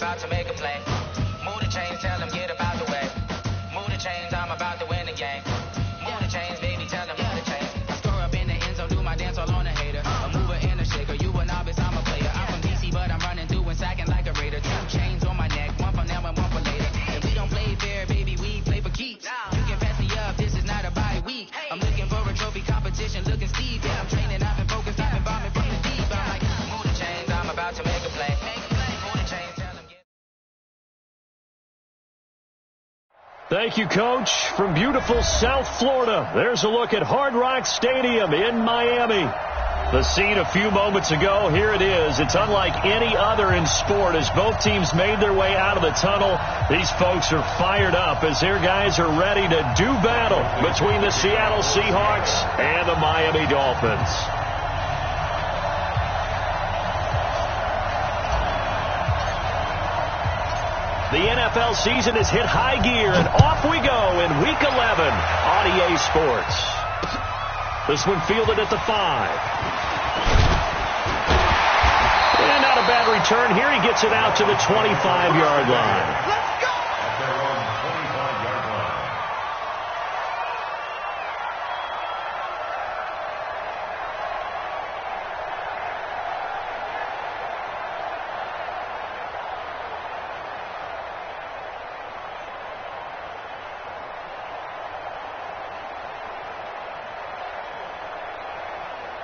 about to make a play. Move the chains, tell them get about the way. Move the chains, I'm about to win the game. Move the chains, baby, tell them move the chains. I store up in the end zone, do my dance all on a hater. A mover and a shaker, you a novice, I'm a player. I'm from DC, but I'm running through and sacking like a raider. 2 chains on my neck, one for now and one for later. And we don't play fair, baby, we play for keeps. You can pass me up, this is not a bye week. I'm looking for a trophy competition, looking Steve. Yeah, I'm training, I've been focused, I've been bombing from the deep. I'm like, move the chains, I'm about to make a play. Move the chains, tell them get. Thank you, Coach. From beautiful South Florida, there's a look at Hard Rock Stadium in Miami. The scene a few moments ago, here it is. It's unlike any other in sport as both teams made their way out of the tunnel. These folks are fired up as their guys are ready to do battle between the Seattle Seahawks and the Miami Dolphins. The NFL season has hit high gear, and off we go in Week 11 on EA Sports. This one fielded at the 5. And not a bad return here. He gets it out to the 25-yard line. Let's go!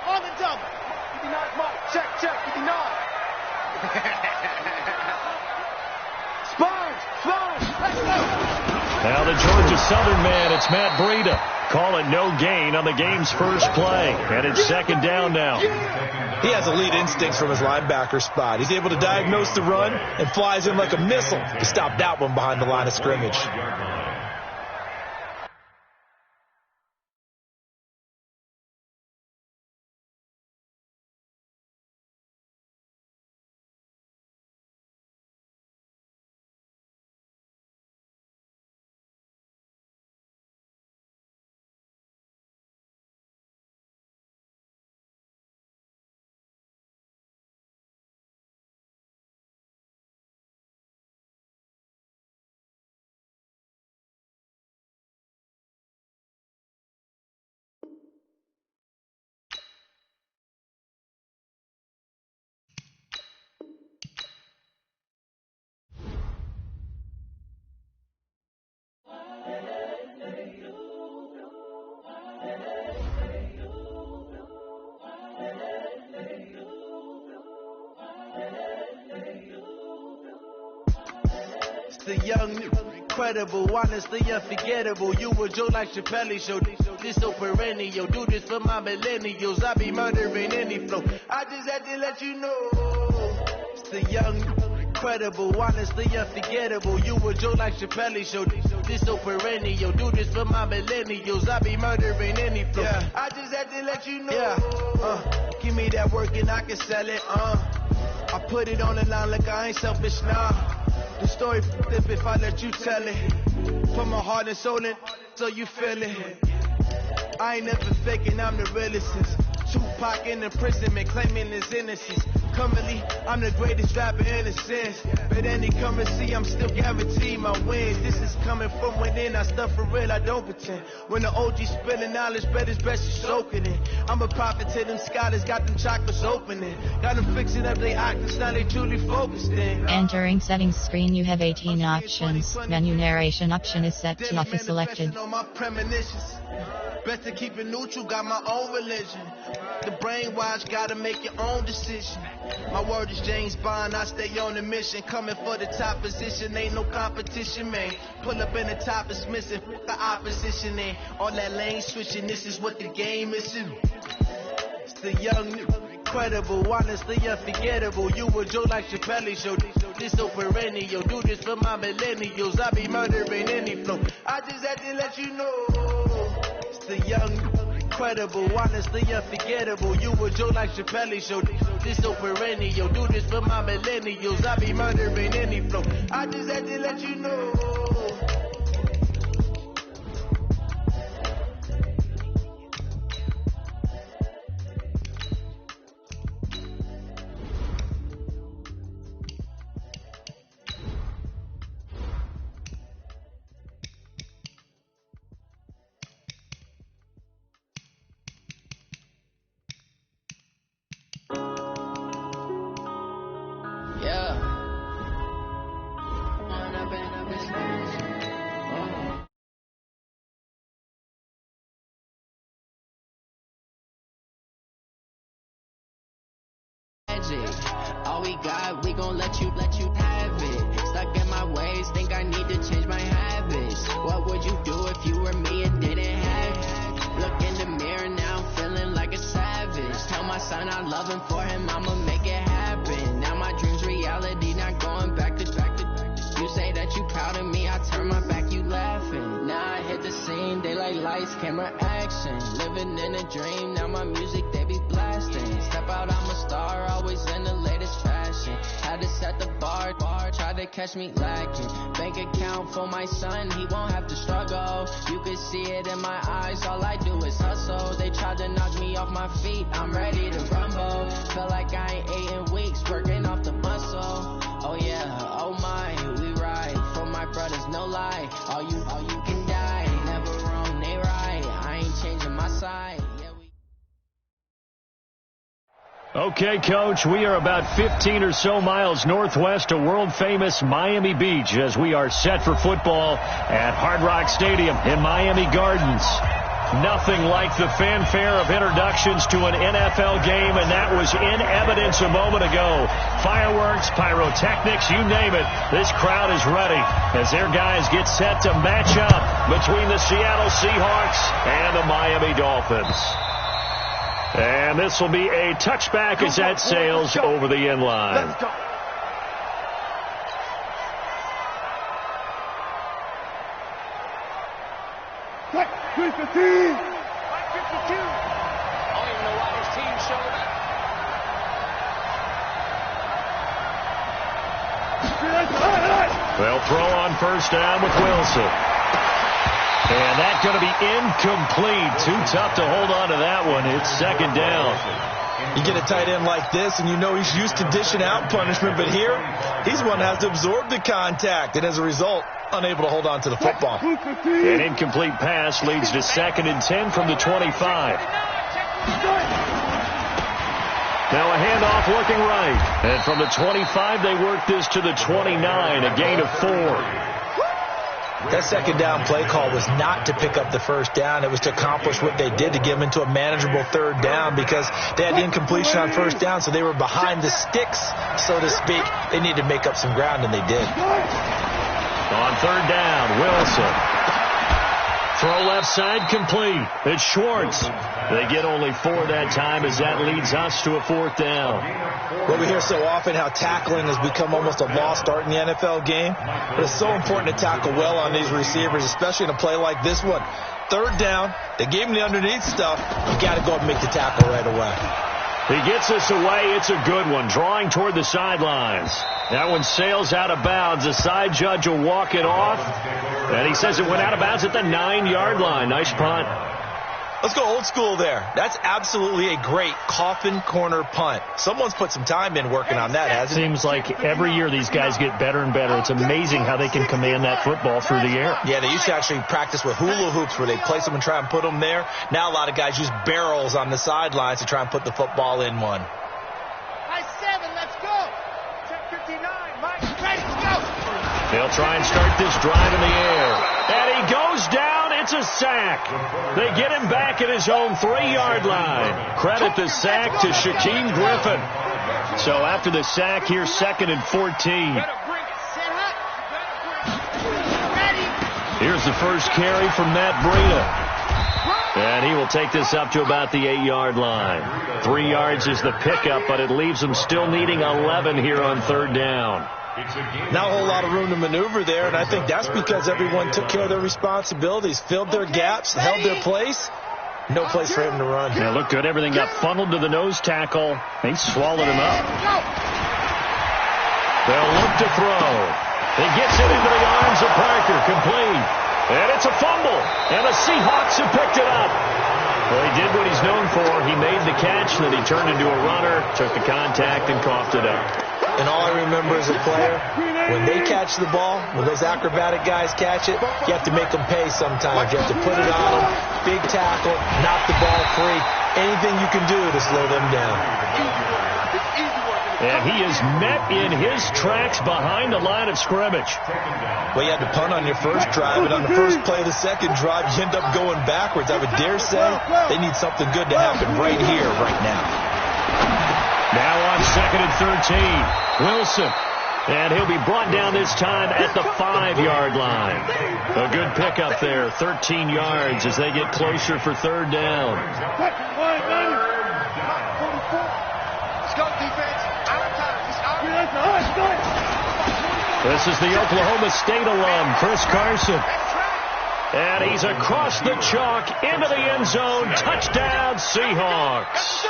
On the double. 59 mark. Check, 59. Spurs, let's go. Now the Georgia Southern man, it's Matt Breida. Calling no gain on the game's first play. And it's second down now. He has elite instincts from his linebacker spot. He's able to diagnose the run and flies in like a missile to stop that one behind the line of scrimmage. The young, incredible, honestly unforgettable. You were Joe like Chappelle show. This so perennial. Do this for my millennials. I be murdering any flow. I just had to let you know. It's the young, incredible, honestly unforgettable. You were Joe like Chappelle show. This so perennial. Do this for my millennials. I be murdering any flow. Yeah. I just had to let you know. Yeah. Give me that work and I can sell it. I put it on the line like I ain't selfish now. The story flip if I let you tell it. Put my heart and soul in so you feel it. I ain't never faking, I'm the realest. Tupac in imprisonment, claiming his innocence. Currently, I'm the greatest rapper in a sense. But any currency, I'm still guaranteed my wins. This is coming from within, I stuff for real, I don't pretend. When the OG spilling knowledge, bet it's best you soak it in. I'm a prophet to them scholars, got them chakras opening. Got them fixing up their octaves, now they truly focused in. Entering settings screen, you have 18 options. Menu narration option is set to office selected. Best to keep it neutral, got my own religion. The brainwash, gotta make your own decision. My word is James Bond, I stay on a mission. Coming for the top position, ain't no competition, man. Pull up in the top is missing, fuck the opposition, and all that lane switching, this is what the game is. It's the young, incredible, honestly unforgettable. You were Joe like Chappelle show. This so perennial. Do this for my millennials. I be murdering any flow. I just had to let you know. It's the young, incredible, honestly unforgettable. You were Joe like Chappelle show. This so perennial. Do this for my millennials. I be murdering any flow. I just had to let you know. magic. All we got, we gon' let you have it. Stuck in my ways, think I need to change my habits. What would you do if you were me and didn't have it? Look in the mirror now, I'm feeling like a savage. Tell my son I love him, for him I'ma make it happen. Now my dream's reality, not going back to. You say that you proud of me, I turn my back, you laughing. Now I hit the scene, daylight lights, camera action. Living in a dream, now my music they be blasting. Step out, I'm a star, always in the latest fashion. Had to set the bar, try to catch me lacking. Bank account for my son, he won't have to struggle. You can see it in my eyes, all I do is hustle. They tried to knock me off my feet, I'm ready to rumble. Feel like I ain't ate in weeks, working off the muscle. Oh yeah, oh my, we ride for my brothers, no lie. All you can die, never wrong, they right. I ain't changing my side. Okay, Coach, we are about 15 or so miles northwest of world-famous Miami Beach as we are set for football at Hard Rock Stadium in Miami Gardens. Nothing like the fanfare of introductions to an NFL game, and that was in evidence a moment ago. Fireworks, pyrotechnics, you name it. This crowd is ready as their guys get set to match up between the Seattle Seahawks and the Miami Dolphins. And this will be a touchback as that sails over the end line. Let's go. Quick, 315. 552. I don't even know why this team showed up. They'll throw on first down with Wilson. And that's going to be incomplete. Too tough to hold on to that one. It's second down. You get a tight end like this, and you know he's used to dishing out punishment, but here, he's one that has to absorb the contact, and as a result, unable to hold on to the football. An incomplete pass leads to 2nd and 10 from the 25. Now a handoff looking right. And from the 25, they work this to the 29, a gain of 4. That second down play call was not to pick up the first down. It was to accomplish what they did, to get them into a manageable third down, because they had the incompletion on first down, so they were behind the sticks, so to speak. They needed to make up some ground, and they did. On third down, Wilson. Throw left side complete. It's Schwartz. They get only 4 that time as that leads us to a 4th down. Well, we hear so often how tackling has become almost a lost art in the NFL game. But it's so important to tackle well on these receivers, especially in a play like this one. Third down, they gave him the underneath stuff. You got to go up and make the tackle right away. He gets us away. It's a good one, drawing toward the sidelines. That one sails out of bounds. The side judge will walk it off. And he says it went out of bounds at the 9-yard line. Nice punt. Let's go old school there. That's absolutely a great coffin corner punt. Someone's put some time in working on that, hasn't it? Seems like every year these guys get better and better. It's amazing how they can command that football through the air. Yeah, they used to actually practice with hula hoops where they place them and try and put them there. Now a lot of guys use barrels on the sidelines to try and put the football in one. High 7, let's go. 10:59, Mike, ready, go. They'll try and start this drive in the air. And he goes down. It's a sack. They get him back at his own 3-yard line. Credit the sack to Shaquem Griffin. So after the sack, here's 2nd and 14. Here's the first carry from Matt Breida. And he will take this up to about the 8-yard line. 3 yards is the pickup, but it leaves them still needing 11 here on third down. Not a whole lot of room to maneuver there, and I think that's because everyone took care of their responsibilities, filled their gaps, held their place. No place for him to run. Yeah, look good. Everything got funneled to the nose tackle. They swallowed him up. They'll look to throw. He gets it into the arms of Parker. Complete. And it's a fumble. And the Seahawks have picked it up. Well, he did what he's known for. He made the catch, then he turned into a runner, took the contact, and coughed it up. And all I remember as a player, when they catch the ball, when those acrobatic guys catch it, you have to make them pay sometimes. You have to put it on them, big tackle, knock the ball free. Anything you can do to slow them down. And he is met in his tracks behind the line of scrimmage. Well, you had to punt on your first drive, and on the first play of the second drive, you end up going backwards. I would dare say they need something good to happen right here, right now. Now on 2nd and 13. Wilson. And he'll be brought down this time at the 5-yard line. A good pickup there, 13 yards as they get closer for 3rd down. This is the Oklahoma State alum, Chris Carson. And he's across the chalk into the end zone. Touchdown, Seahawks.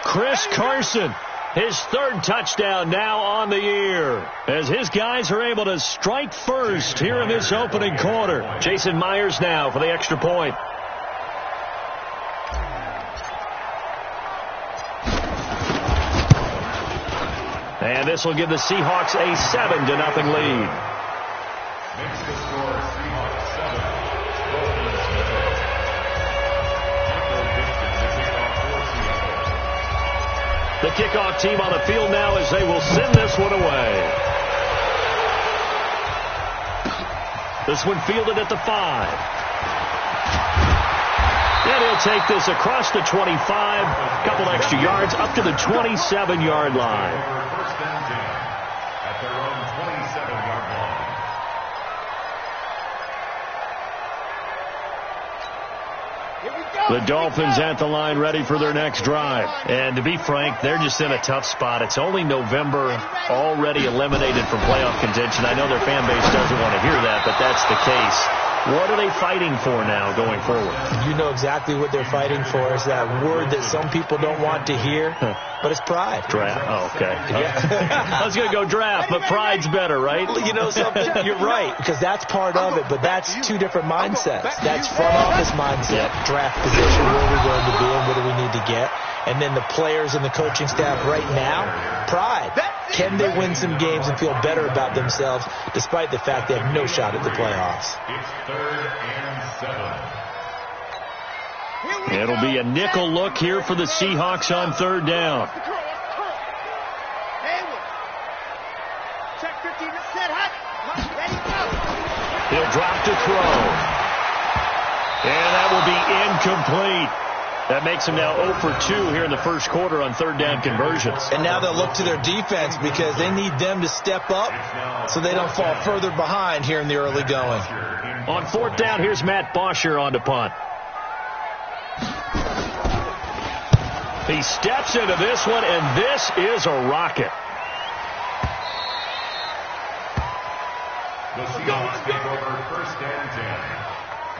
Chris Carson. His 3rd touchdown now on the year as his guys are able to strike first here in this opening quarter. Jason Myers now for the extra point. And this will give the Seahawks a 7-0 lead. Makes the score Seahawks 7. The kickoff team on the field now as they will send this one away. This one fielded at the 5. And he'll take this across the 25. A couple extra yards up to the 27-yard line. First and 10 at their own 27-yard line. The Dolphins at the line ready for their next drive. And to be frank, they're just in a tough spot. It's only November, already eliminated from playoff contention. I know their fan base doesn't want to hear that, but that's the case. What are they fighting for now going forward? You know exactly what they're fighting for. Is that word that some people don't want to hear, but it's pride. Draft. Oh, okay. Yeah. I was going to go draft, but pride's better, right? You know something? You're right, because that's part of it, but that's two different mindsets. That's front office mindset, draft position, where we're going to be and what do we need to get. And then the players and the coaching staff right now, pride. Can they win some games and feel better about themselves despite the fact they have no shot at the playoffs? It's 3rd and 7. It'll be a nickel look here for the Seahawks on 3rd down. He'll drop to throw. And that will be incomplete. That makes him now 0 for 2 here in the first quarter on 3rd down conversions. And now they'll look to their defense because they need them to step up so they don't fall further behind here in the early going. On 4th down, here's Matt Bosher on to punt. He steps into this one, and this is a rocket. The Seahawks take over 1st and 10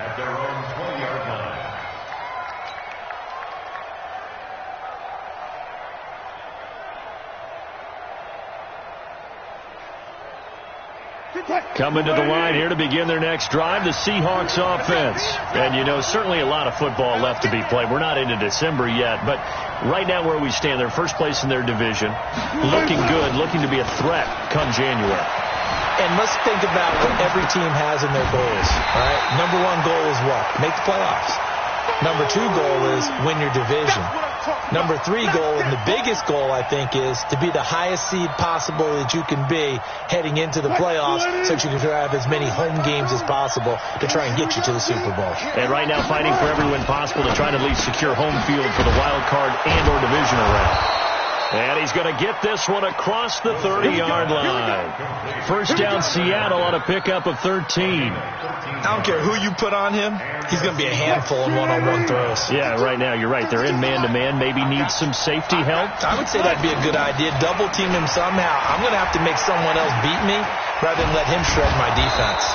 at their own 20-yard line. Coming to the line here to begin their next drive, the Seahawks offense. And, you know, certainly a lot of football left to be played. We're not into December yet, but right now where we stand, they're first place in their division. Looking good, looking to be a threat come January. And let's think about what every team has in their goals. All right? Number 1 goal is what? Make the playoffs. Number 2 goal is win your division. Number 3 goal, and the biggest goal, I think, is to be the highest seed possible that you can be heading into the playoffs so that you can have as many home games as possible to try and get you to the Super Bowl. And right now fighting for every win possible to try to at least secure home field for the wild card and or divisional round. And he's going to get this one across the 30-yard line. First down, Seattle on a pickup of 13. I don't care who you put on him. He's going to be a handful in one-on-one throws. Yeah, right now, you're right. They're in man-to-man. Maybe needs some safety help. I would say that'd be a good idea. Double team him somehow. I'm going to have to make someone else beat me rather than let him shred my defense.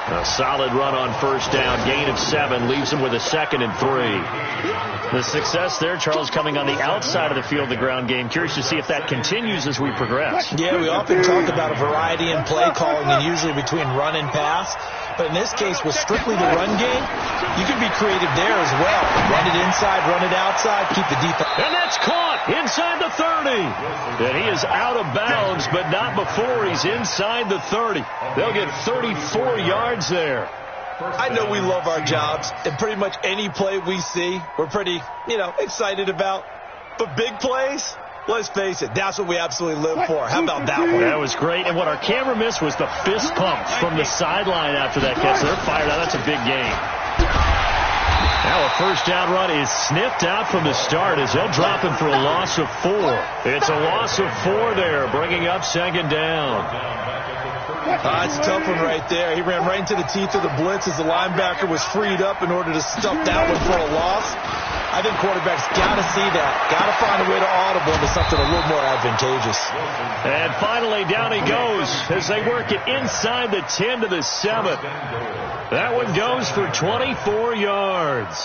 A solid run on first down. Gain of 7 leaves him with a 2nd and 3. The success there, Charles, coming on the outside of the field, the ground game. Curious to see if that continues as we progress. Yeah, we often talk about a variety in play calling and usually between run and pass. But in this case, with strictly the run game, you can be creative there as well. Run it inside, run it outside, keep the defense. And that's caught inside the 30. And he is out of bounds, but not before he's inside the 30. They'll get 34 yards there. I know we love our jobs, and pretty much any play we see, we're pretty, excited about. But big plays, let's face it, that's what we absolutely live for. How about that one? That was great. And what our camera missed was the fist pump from the sideline after that catch. So they're fired out. That's a big game. Now a first down run is sniffed out from the start as they'll drop him for a loss of 4. It's a loss of 4 there, bringing up second down. It's a tough one right there. He ran right into the teeth of the blitz as the linebacker was freed up in order to stuff that one for a loss. I think quarterbacks got to see that. Got to find a way to audible into something a little more advantageous. And finally, down he goes as they work it inside the 10 to the 7. That one goes for 24 yards.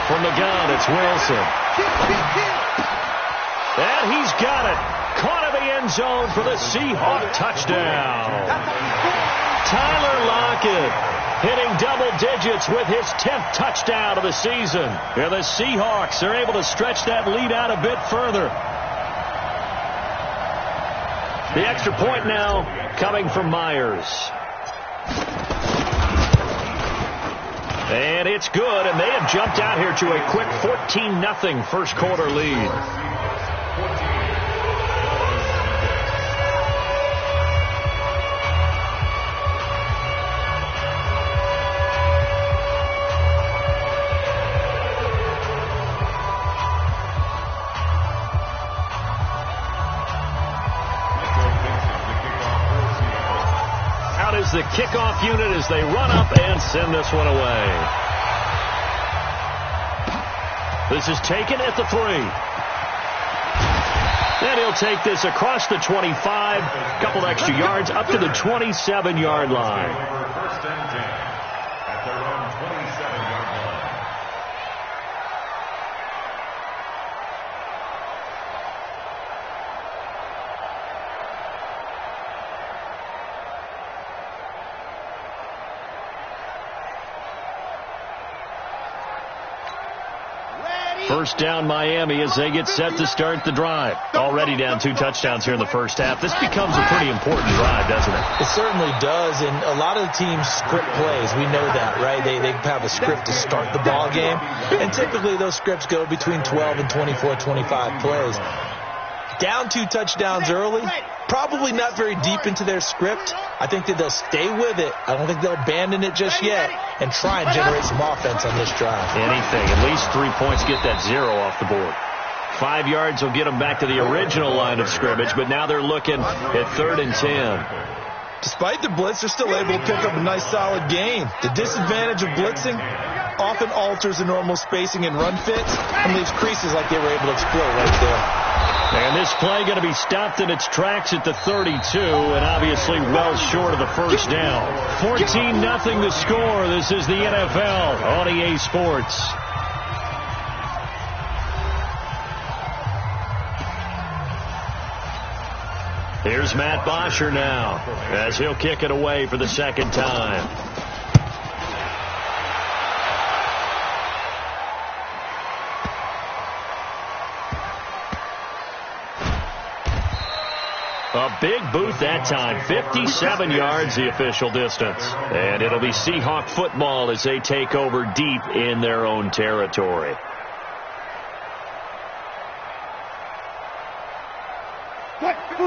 From the gun, it's Wilson. And he's got it. Caught in the end zone for the Seahawk touchdown. Tyler Lockett hitting double digits with his 10th touchdown of the season. And the Seahawks are able to stretch that lead out a bit further. The extra point now coming from Myers. And it's good, and they have jumped out here to a quick 14-0 first quarter lead. The kickoff unit as they run up and send this one away. This is taken at the 3. Then he'll take this across the 25, couple extra yards up to the 27-yard line. First and 10 at their own 27-yard line. First down Miami as they get set to start the drive. Already down 2 touchdowns here in the first half. This becomes a pretty important drive, doesn't it? It certainly does, and a lot of the teams script plays. We know that, right? They have a script to start the ball game, and typically those scripts go between 12 and 24, 25 plays. Down 2 touchdowns early, probably not very deep into their script. I think that they'll stay with it. I don't think they'll abandon it just yet and try and generate some offense on this drive. Anything. At least 3 points get that 0 off the board. 5 yards will get them back to the original line of scrimmage, but now they're looking at 3rd and 10. Despite the blitz, they're still able to pick up a nice solid gain. The disadvantage of blitzing often alters the normal spacing and run fits and leaves creases like they were able to exploit right there. And this play going to be stopped in its tracks at the 32, and obviously well short of the first down. 14-0 the score. This is the NFL on EA Sports. Here's Matt Bosher now as he'll kick it away for the second time. A big boot that time, 57 yards the official distance. And it'll be Seahawk football as they take over deep in their own territory.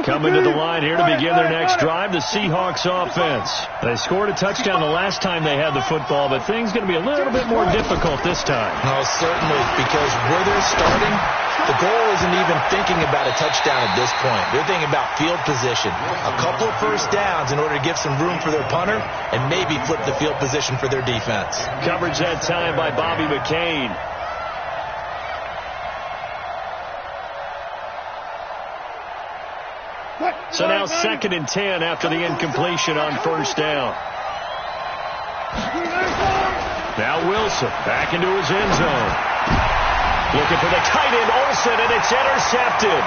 Coming to the line here to begin their next drive, the Seahawks offense. They scored a touchdown the last time they had the football, but things going to be a little bit more difficult this time. Oh, certainly, because where they're starting, the goal isn't even thinking about a touchdown at this point. They're thinking about field position. A couple of first downs in order to give some room for their punter and maybe flip the field position for their defense. Coverage that time by Bobby McCain. So now 2nd and 10 after the incompletion on first down. Now Wilson back into his end zone. Looking for the tight end, Olsen, and it's intercepted.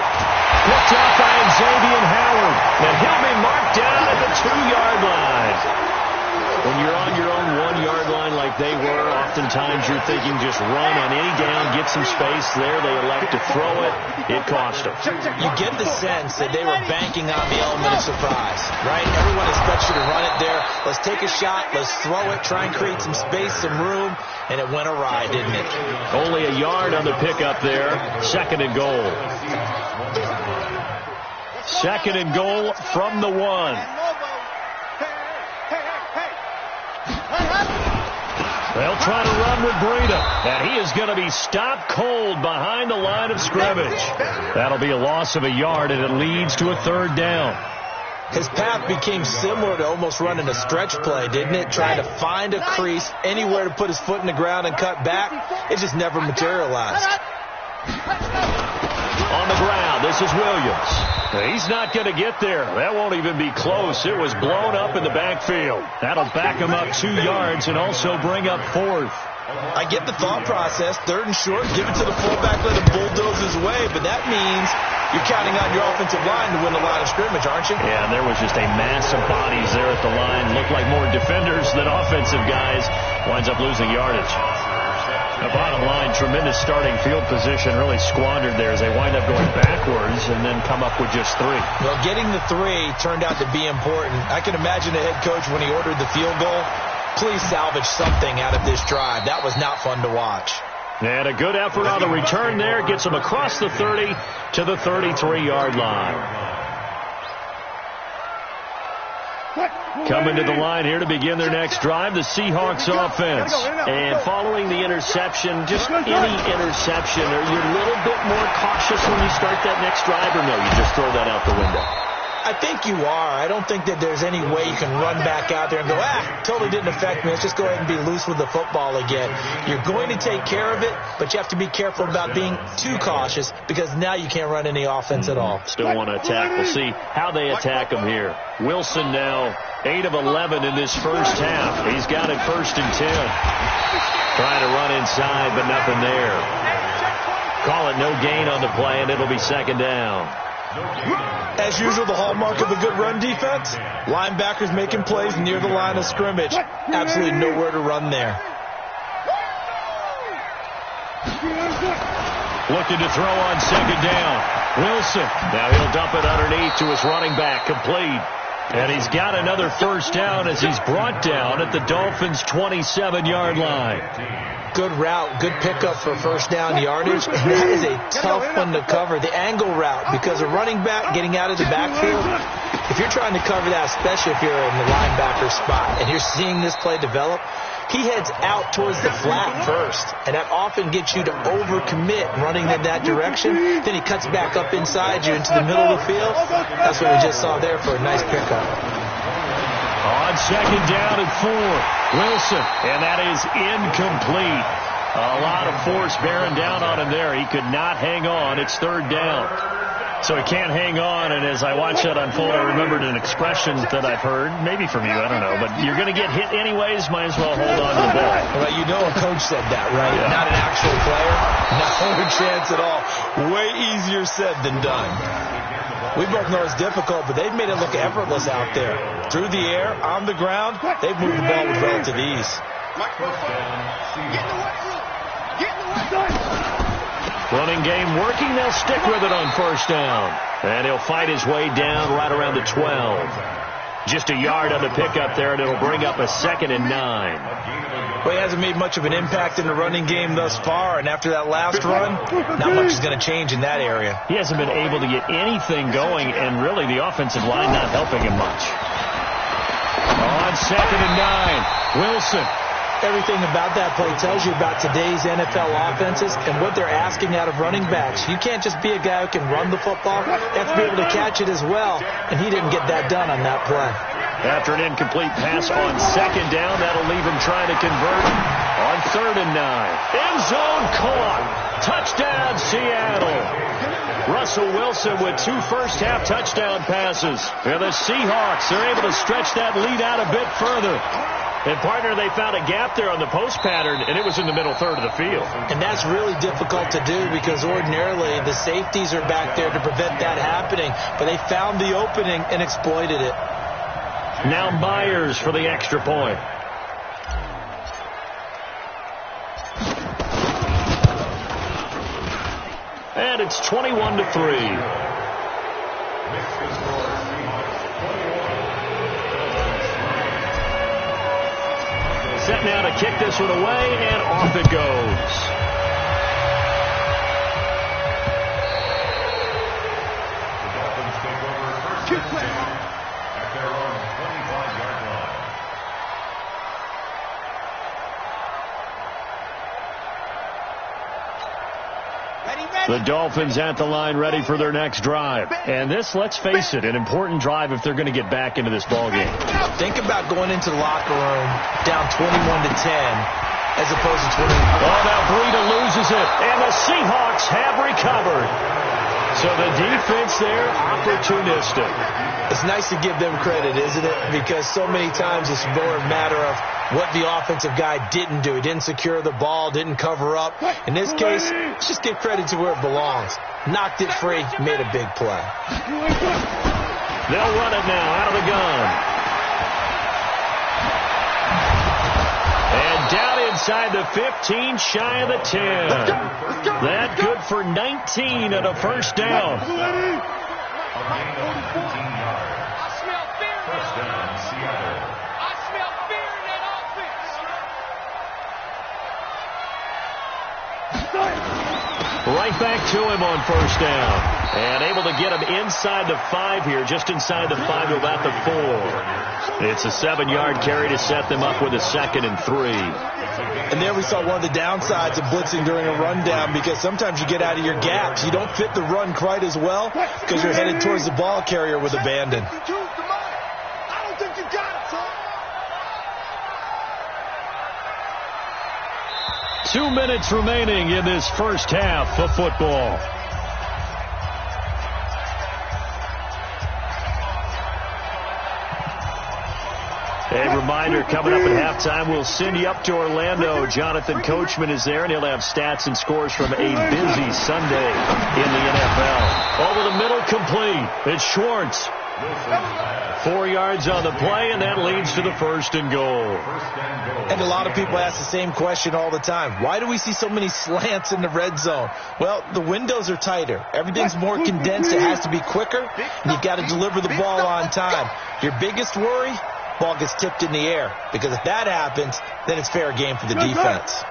Picked off by Xavier Howard. And he'll be marked down at the 2-yard line. When you're on your own 1-yard line like they were, oftentimes you're thinking just run on any down, get some space. There they elect to throw it. It cost them. You get the sense that they were banking on the element of surprise, right? Everyone expects you to run it there. Let's take a shot. Let's throw it. Try and create some space, some room. And it went awry, didn't it? Only a yard on the pickup there. 2nd and goal. 2nd and goal from the 1. They'll try to run with Breida, and he is going to be stopped cold behind the line of scrimmage. That'll be a loss of a yard, and it leads to a 3rd down. His path became similar to almost running a stretch play, didn't it? Trying to find a crease, anywhere to put his foot in the ground and cut back. It just never materialized. On the ground, this is Williams. He's not going to get there. That won't even be close. It was blown up in the backfield. That'll back him up 2 yards and also bring up 4th. I get the thought process. 3rd and short, give it to the fullback, let him bulldoze his way. But that means you're counting on your offensive line to win the line of scrimmage, aren't you? Yeah, and there was just a mass of bodies there at the line. Looked like more defenders than offensive guys. Winds up losing yardage. The bottom line, tremendous starting field position, really squandered there as they wind up going backwards and then come up with just 3. Well, getting the 3 turned out to be important. I can imagine the head coach when he ordered the field goal. Please salvage something out of this drive. That was not fun to watch. And a good effort on the return there. Gets them across the 30 to the 33-yard line. Coming to the line here to begin their next drive, the Seahawks offense. And following the interception, just any interception, are you a little bit more cautious when you start that next drive, or no, you just throw that out the window? I think you are. I don't think that there's any way you can run back out there and go, totally didn't affect me. Let's just go ahead and be loose with the football again. You're going to take care of it, but you have to be careful about being too cautious because now you can't run any offense at all. Still want to attack. We'll see how they attack him here. Wilson now 8 of 11 in this first half. He's got it 1st and 10. Trying to run inside, but nothing there. Call it no gain on the play, and it'll be 2nd down. As usual, the hallmark of a good run defense, linebackers making plays near the line of scrimmage. Absolutely nowhere to run there. Looking to throw on 2nd down. Wilson. Now he'll dump it underneath to his running back. Complete. And he's got another 1st down as he's brought down at the Dolphins' 27-yard line. Good route, good pickup for 1st down yardage. And that is a tough one to cover, the angle route, because a running back getting out of the backfield, if you're trying to cover that, especially if you're in the linebacker spot, and you're seeing this play develop, he heads out towards the flat first, and that often gets you to overcommit running in that direction. Then he cuts back up inside you into the middle of the field. That's what we just saw there for a nice pickup. On 2nd down and 4, Wilson, and that is incomplete. A lot of force bearing down on him there. He could not hang on. It's 3rd down. So he can't hang on, and as I watched that unfold, I remembered an expression that I've heard, maybe from you, I don't know, but you're going to get hit anyways, might as well hold on to the ball. Well, you know a coach said that, right? Yeah. Not an actual player. No chance at all. Way easier said than done. We both know it's difficult, but they've made it look effortless out there. Through the air, on the ground, they've moved the ball with relative ease. Running game working. They'll stick with it on 1st down. And he'll fight his way down right around the 12. Just a yard on the pickup there, and it'll bring up a 2nd and 9. Well, he hasn't made much of an impact in the running game thus far, and after that last run, not much is going to change in that area. He hasn't been able to get anything going, and really the offensive line not helping him much. On 2nd and 9, Wilson. Everything about that play tells you about today's NFL offenses and what they're asking out of running backs. You can't just be a guy who can run the football. You have to be able to catch it as well, and he didn't get that done on that play. After an incomplete pass on 2nd down, that'll leave him trying to convert on 3rd and 9. End zone caught. Touchdown, Seattle. Russell Wilson with 2 first-half touchdown passes. And the Seahawks are able to stretch that lead out a bit further. And, partner, they found a gap there on the post pattern, and it was in the middle third of the field. And that's really difficult to do because ordinarily the safeties are back there to prevent that happening. But they found the opening and exploited it. Now Myers for the extra point. And it's 21-3. Set now to kick this one away, and off it goes. The Dolphins take over The Dolphins at the line ready for their next drive. And this, let's face it, an important drive if they're going to get back into this ballgame. Think about going into the locker room down 21-10 as opposed to 20. Oh, now Breida loses it, and the Seahawks have recovered. So the defense there, opportunistic. It's nice to give them credit, isn't it? Because so many times it's more a matter of what the offensive guy didn't do. He didn't secure the ball, didn't cover up. In this case, let's just give credit to where it belongs. Knocked it free, made a big play. They'll run it now out of the gun. And down inside the 15, shy of the 10. That good for 19 and a first down. First down, Seattle. Right back to him on first down. And able to get him inside the 5 here, just inside the 5 to about the 4. It's a 7-yard carry to set them up with a 2nd and 3. And there we saw one of the downsides of blitzing during a rundown, because sometimes you get out of your gaps. You don't fit the run quite as well because you're headed towards the ball carrier with abandon. 2 minutes remaining in this first half of football. A reminder, coming up at halftime, we'll send you up to Orlando. Jonathan Coachman is there, and he'll have stats and scores from a busy Sunday in the NFL. Over the middle, complete. It's Schwartz. 4 yards on the play, and that leads to the 1st and goal. And a lot of people ask the same question all the time. Why do we see so many slants in the red zone? Well, the windows are tighter. Everything's more condensed. It has to be quicker, and you've got to deliver the ball on time. Your biggest worry, ball gets tipped in the air, because if that happens, then it's fair game for the defense.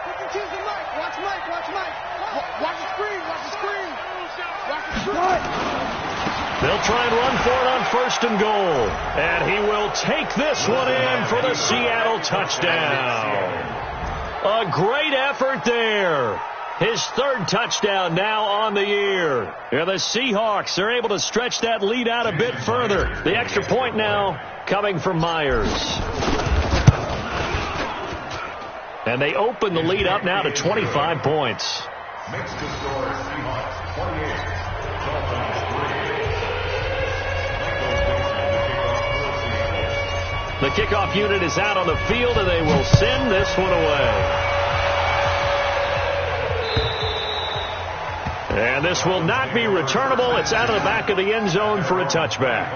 They'll try and run for it on 1st and goal. And he will take this one in for the Seattle touchdown. A great effort there. His 3rd touchdown now on the year. And the Seahawks are able to stretch that lead out a bit further. The extra point now coming from Myers. And they open the lead up now to 25 points. Makes the score Seahawks 28. Dolphins 3. The kickoff unit is out on the field, and they will send this one away. And this will not be returnable. It's out of the back of the end zone for a touchback.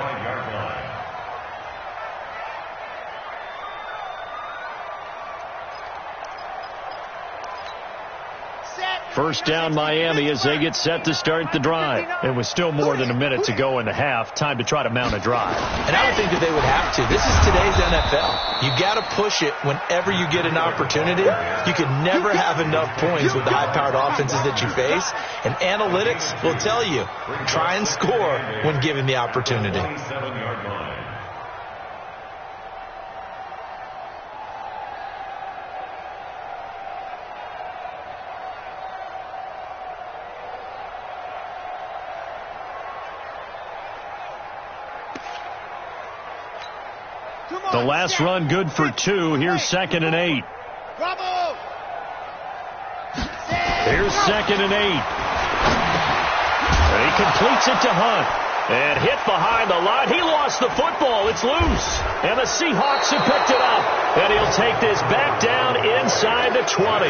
First down, Miami, as they get set to start the drive. And with still more than a minute to go in the half, time to try to mount a drive. And I don't think that they would have to. This is today's NFL. You got to push it whenever you get an opportunity. You can never have enough points with the high-powered offenses that you face. And analytics will tell you, try and score when given the opportunity. 27-yard line. The last run good for 2. Here's 2nd and 8. Here's 2nd and 8. And he completes it to Hunt. And hit behind the line. He lost the football. It's loose. And the Seahawks have picked it up. And he'll take this back down inside the 20.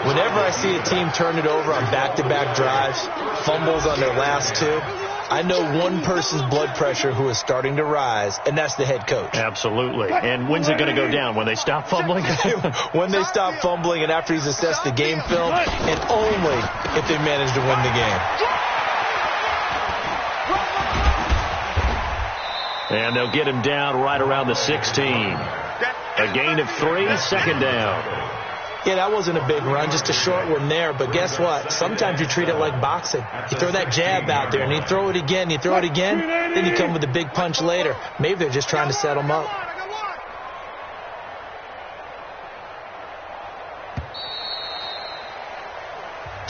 Whenever I see a team turn it over on back-to-back drives, fumbles on their last 2, I know one person's blood pressure who is starting to rise, and that's the head coach. Absolutely. And when's it going to go down? When they stop fumbling? When they stop fumbling and after he's assessed the game film, and only if they manage to win the game. And they'll get him down right around the 16. A gain of 3, 2nd down. Yeah, that wasn't a big run, just a short one there. But guess what? Sometimes you treat it like boxing. You throw that jab out there, and you throw it again, then you come with a big punch later. Maybe they're just trying to set him up.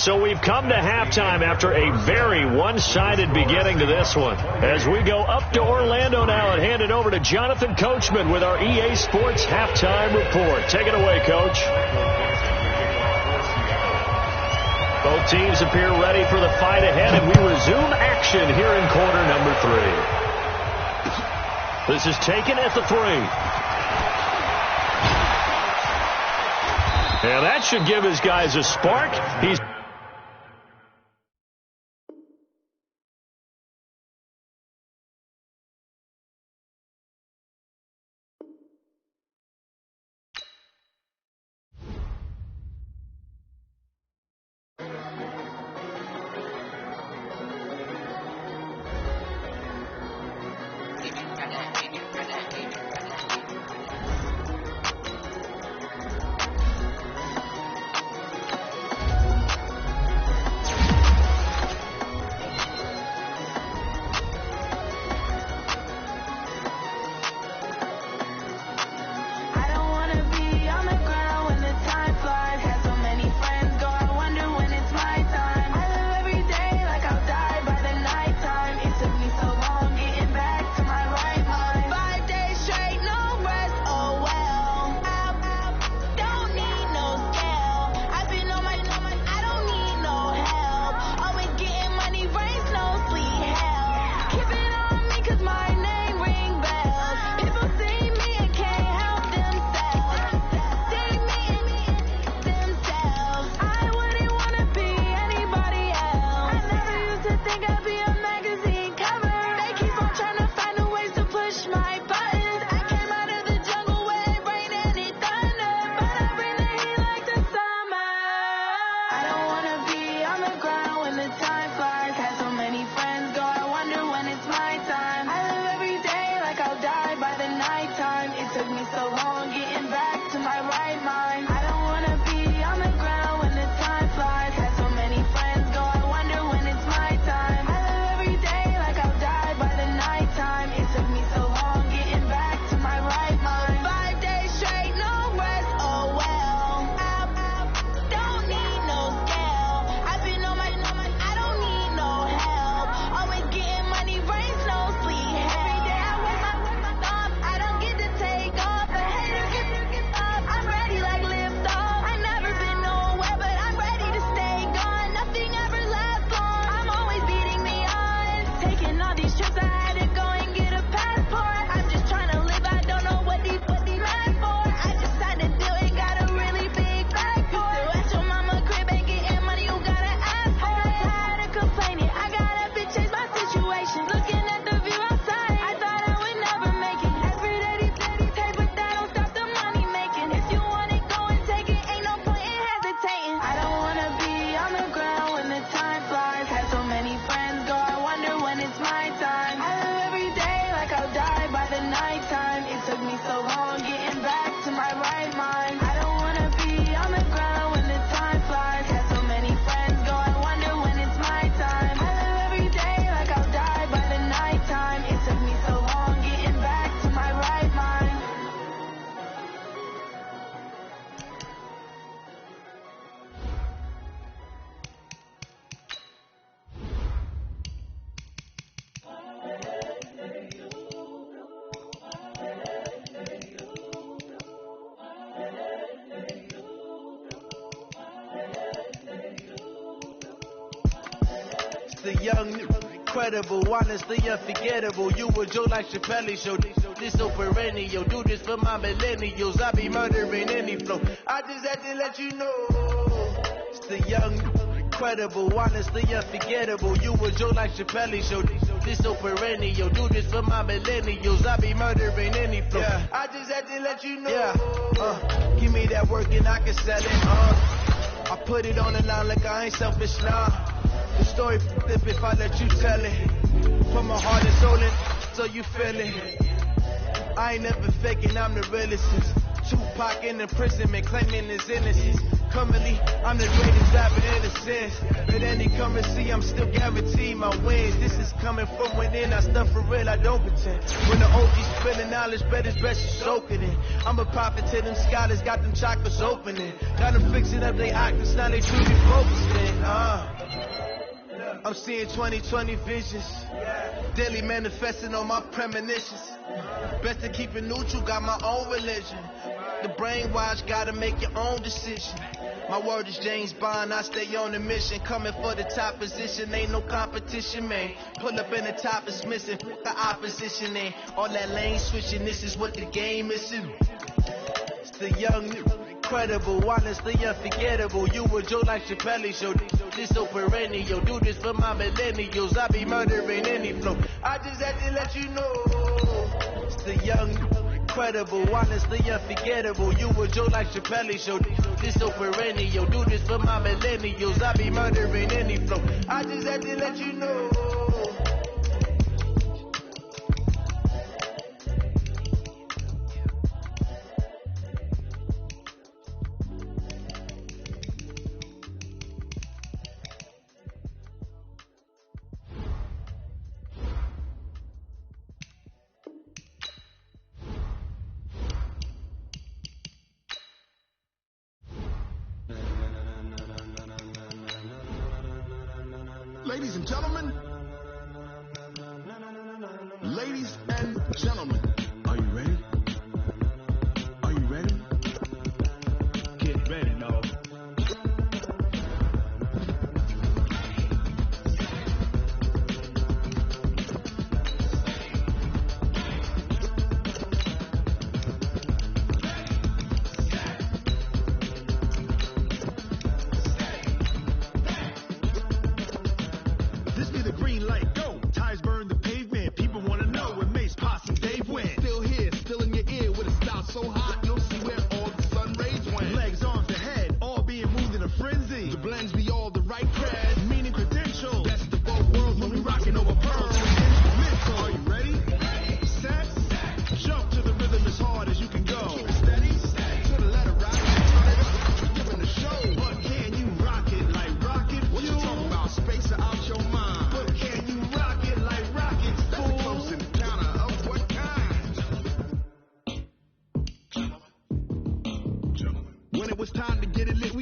So we've come to halftime after a very one-sided beginning to this one. As we go up to Orlando now and hand it over to Jonathan Coachman with our EA Sports Halftime Report. Take it away, Coach. Both teams appear ready for the fight ahead, and we resume action here in quarter number 3. This is taken at the 3. And that should give his guys a spark. He's the young, incredible, honestly unforgettable. You a Joe like Chappelle show. This so perennial. Do this for my millennials. I be murdering any flow. I just had to let you know. It's the young, incredible, honestly unforgettable. You a Joe like Chappelle show. This so perennial. Do this for my millennials. I be murdering any flow. Yeah. I just had to let you know. Yeah. Give me that work and I can sell it. I put it on the line like I ain't selfish now. The story flip if I let you tell it. Put my heart and soul in, so you feel it. I ain't never faking, I'm the realest. Tupac in imprisonment, claiming his innocence. Currently, I'm the greatest rapper in a sense. But any currency, I'm still guaranteed my wins. This is coming from within. I stuff for real, I don't pretend. When the OG's spilling knowledge, bet it's best you soak it in. I'm a prophet to them scholars, got them chakras opening. Got them fixing up they octaves, now they truly focusing. I'm seeing 2020 visions. Daily manifesting on my premonitions. Best to keep it neutral, got my own religion. The brainwash, gotta make your own decision. My word is James Bond, I stay on the mission. Coming for the top position, ain't no competition, man. Pull up in the top is missing, the opposition ain't. All that lane switching, this is what the game is. It's the young, incredible, honestly unforgettable. You a Joe like Chappelle show, this so perennial. Do this for my millennials, I be murdering any flow. I just had to let you know. It's the young, incredible, honestly unforgettable. You a Joe like Chappelle show, this so perennial. Do this for my millennials, I be murdering any flow. I just had to let you know. Ladies and gentlemen, are you ready? Are you ready? Get ready, no. This be the green light, go. Tires burn the pavement. People want to know where Mace, Posse, Dave went. Still here, still in your ear with a style so hot, you'll see where all the sun rays went. Legs, arms, and head, all being moved in a frenzy. The blends be all the right creds, meaning credentials. Best of both worlds when we rocking over pearls. Are you ready? Set, jump to the rhythm as hard as you can go. Keep it steady, to the letter rock. Turn it up, giving the show. But can you rock it like rocket? What you talking about? Space out your mind. But can you rock it like rockets? That's a close encounter of what kind? When it was time to get it lit,